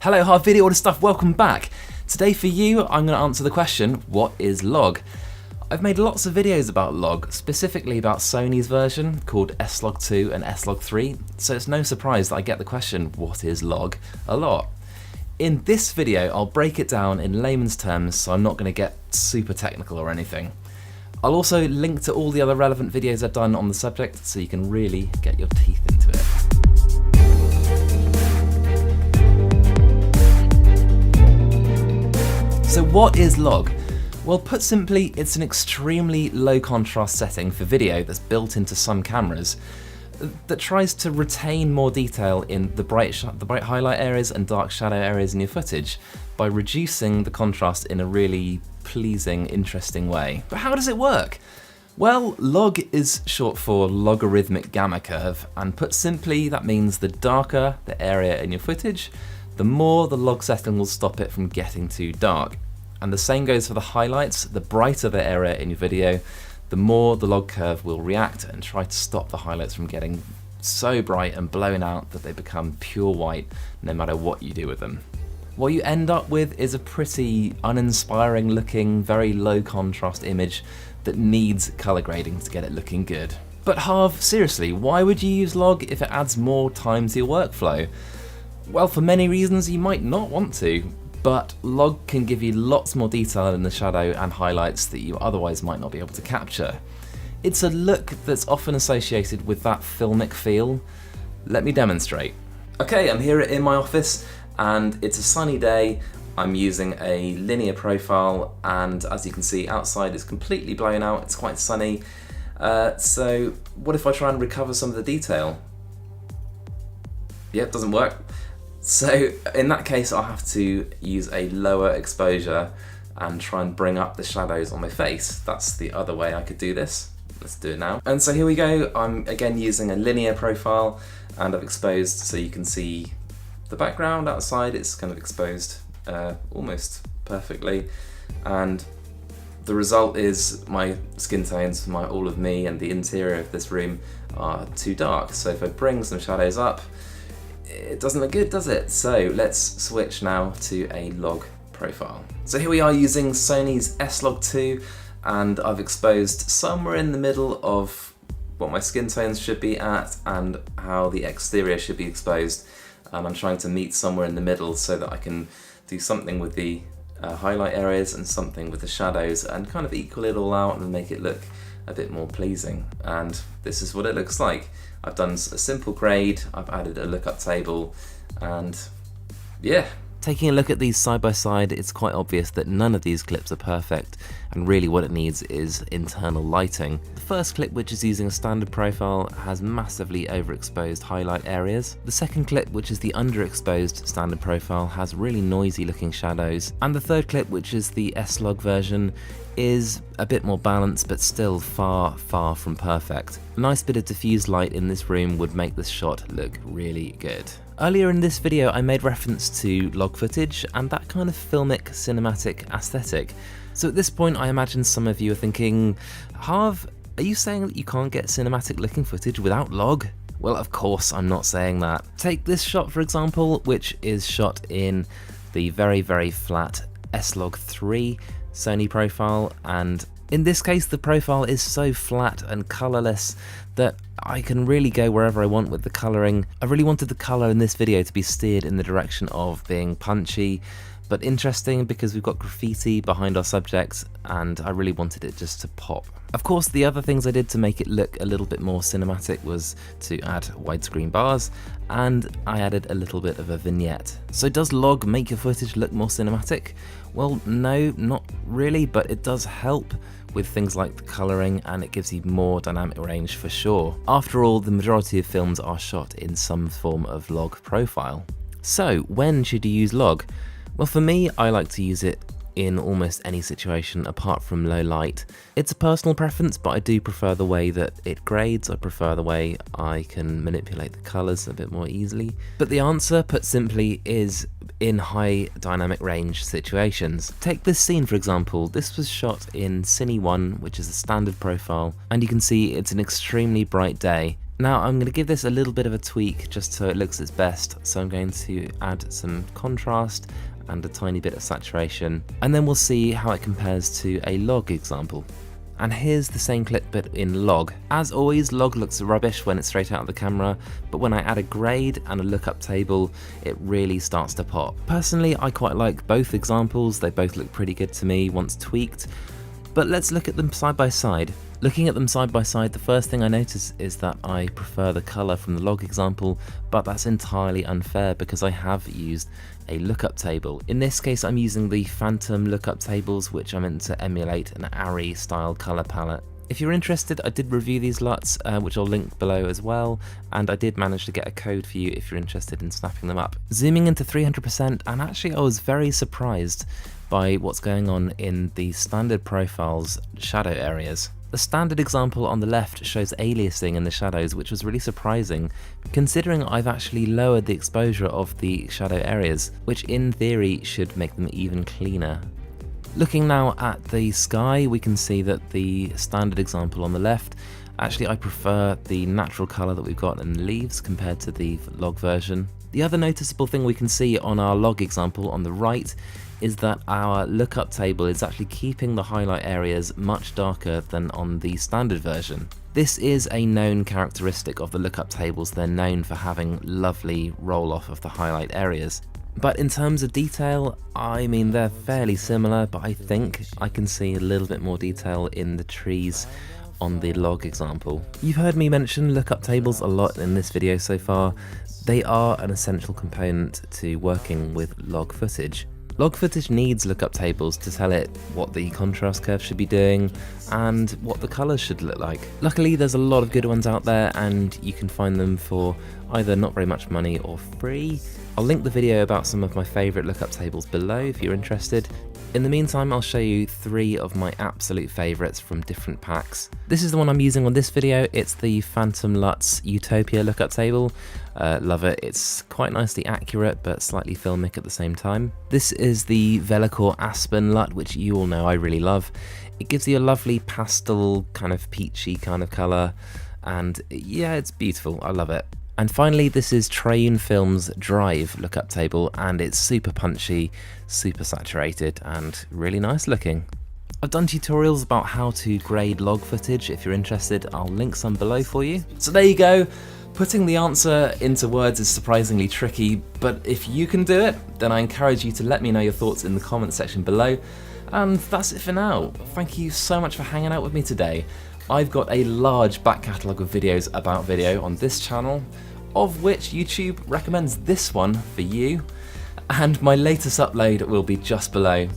Hello Harv, video order stuff, welcome back. Today for you, I'm going to answer the question, what is log? I've made lots of videos about log, specifically about Sony's version called log2 and log3, so it's no surprise that I get the question, what is log, a lot. In this video, I'll break it down in layman's terms, so I'm not going to get super technical or anything. I'll also link to all the other relevant videos I've done on the subject, so you can really get your teeth into it. So what is log? Well, put simply, it's an extremely low contrast setting for video that's built into some cameras that tries to retain more detail in the bright highlight areas and dark shadow areas in your footage by reducing the contrast in a really pleasing, interesting way. But how does it work? Well, log is short for logarithmic gamma curve, and put simply, that means the darker the area in your footage, the more the log setting will stop it from getting too dark. And the same goes for the highlights. The brighter the area in your video, the more the log curve will react and try to stop the highlights from getting so bright and blown out that they become pure white no matter what you do with them. What you end up with is a pretty uninspiring looking, very low contrast image that needs color grading to get it looking good. But Harv, seriously, why would you use log if it adds more time to your workflow? Well, for many reasons you might not want to, but log can give you lots more detail in the shadow and highlights that you otherwise might not be able to capture. It's a look that's often associated with that filmic feel. Let me demonstrate. Okay, I'm here in my office and it's a sunny day. I'm using a linear profile and as you can see outside it's completely blown out, it's quite sunny. So what if I try and recover some of the detail? Yeah, it doesn't work. So in that case I'll have to use a lower exposure and try and bring up the shadows on my face. That's the other way I could do this. Let's do it now. And so here we go, I'm again using a linear profile and I've exposed so you can see the background outside. It's kind of exposed almost perfectly, and the result is my skin tones, all of me and the interior of this room are too dark. So if I bring some shadows up, it doesn't look good, does it? So let's switch now to a log profile. So here we are using Sony's log2 and I've exposed somewhere in the middle of what my skin tones should be at and how the exterior should be exposed. I'm trying to meet somewhere in the middle so that I can do something with the highlight areas and something with the shadows and kind of equal it all out and make it look a bit more pleasing. And this is what it looks like. I've done a simple grade, I've added a lookup table, and yeah. Taking a look at these side by side, it's quite obvious that none of these clips are perfect, and really what it needs is internal lighting. The first clip, which is using a standard profile, has massively overexposed highlight areas. The second clip, which is the underexposed standard profile, has really noisy looking shadows. And the third clip, which is the S-Log version, is a bit more balanced but still far from perfect. A nice bit of diffused light in this room would make this shot look really good. Earlier in this video I made reference to log footage and that kind of filmic cinematic aesthetic. So at this point I imagine some of you are thinking, Harv, are you saying that you can't get cinematic looking footage without log? Well, of course I'm not saying that. Take this shot for example, which is shot in the very flat log3 Sony profile, and in this case the profile is so flat and colourless that I can really go wherever I want with the colouring. I really wanted the colour in this video to be steered in the direction of being punchy but interesting because we've got graffiti behind our subjects and I really wanted it just to pop. Of course the other things I did to make it look a little bit more cinematic was to add widescreen bars and I added a little bit of a vignette. So does log make your footage look more cinematic? Well, no, not really, but it does help with things like the colouring and it gives you more dynamic range for sure. After all, the majority of films are shot in some form of log profile. So when should you use log? Well, for me, I like to use it in almost any situation apart from low light. It's a personal preference, but I do prefer the way that it grades. I prefer the way I can manipulate the colours a bit more easily. But the answer, put simply, is in high dynamic range situations. Take this scene for example. This was shot in Cine 1, which is a standard profile, and you can see it's an extremely bright day. Now I'm going to give this a little bit of a tweak just so it looks its best. So I'm going to add some contrast and a tiny bit of saturation, and then we'll see how it compares to a log example. And here's the same clip but in log. As always, log looks rubbish when it's straight out of the camera, but when I add a grade and a lookup table, it really starts to pop. Personally, I quite like both examples. They both look pretty good to me once tweaked, but let's look at them side by side. Looking at them side by side, the first thing I notice is that I prefer the color from the log example, but that's entirely unfair because I have used a lookup table. In this case, I'm using the phantom lookup tables, which are meant to emulate an ARRI style color palette. If you're interested, I did review these LUTs, which I'll link below as well, and I did manage to get a code for you if you're interested in snapping them up. Zooming into 300%, and actually I was very surprised by what's going on in the standard profiles shadow areas. The standard example on the left shows aliasing in the shadows, which was really surprising, considering I've actually lowered the exposure of the shadow areas, which in theory should make them even cleaner. Looking now at the sky, we can see that the standard example on the left, actually I prefer the natural colour that we've got in the leaves compared to the log version. The other noticeable thing we can see on our log example on the right is that our lookup table is actually keeping the highlight areas much darker than on the standard version. This is a known characteristic of the lookup tables. They're known for having lovely roll off of the highlight areas. But in terms of detail, I mean, they're fairly similar, but I think I can see a little bit more detail in the trees on the log example. You've heard me mention lookup tables a lot in this video so far. They are an essential component to working with log footage. Log footage needs lookup tables to tell it what the contrast curve should be doing and what the colours should look like. Luckily, there's a lot of good ones out there, and you can find them for either not very much money or free. I'll link the video about some of my favourite lookup tables below if you're interested. In the meantime, I'll show you 3 of my absolute favourites from different packs. This is the one I'm using on this video. It's the Phantom LUTs Utopia lookup table. Love it. It's quite nicely accurate but slightly filmic at the same time. This is the Velocore Aspen LUT, which you all know I really love. It gives you a lovely pastel kind of peachy kind of colour, and yeah, it's beautiful. I love it. And finally, this is Triune Films Drive lookup table, and it's super punchy, super saturated, and really nice looking. I've done tutorials about how to grade log footage. If you're interested, I'll link some below for you. So there you go. Putting the answer into words is surprisingly tricky, but if you can do it, then I encourage you to let me know your thoughts in the comment section below. And that's it for now. Thank you so much for hanging out with me today. I've got a large back catalogue of videos about video on this channel, of which YouTube recommends this one for you, and my latest upload will be just below.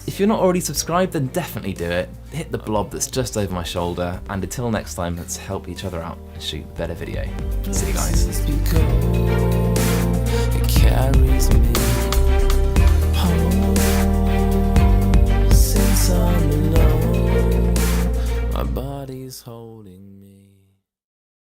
If you're not already subscribed, then definitely do it. Hit the blob that's just over my shoulder, and until next time, let's help each other out and shoot better video. See you guys. It carries me home. Since I'm alone, my body's holding me.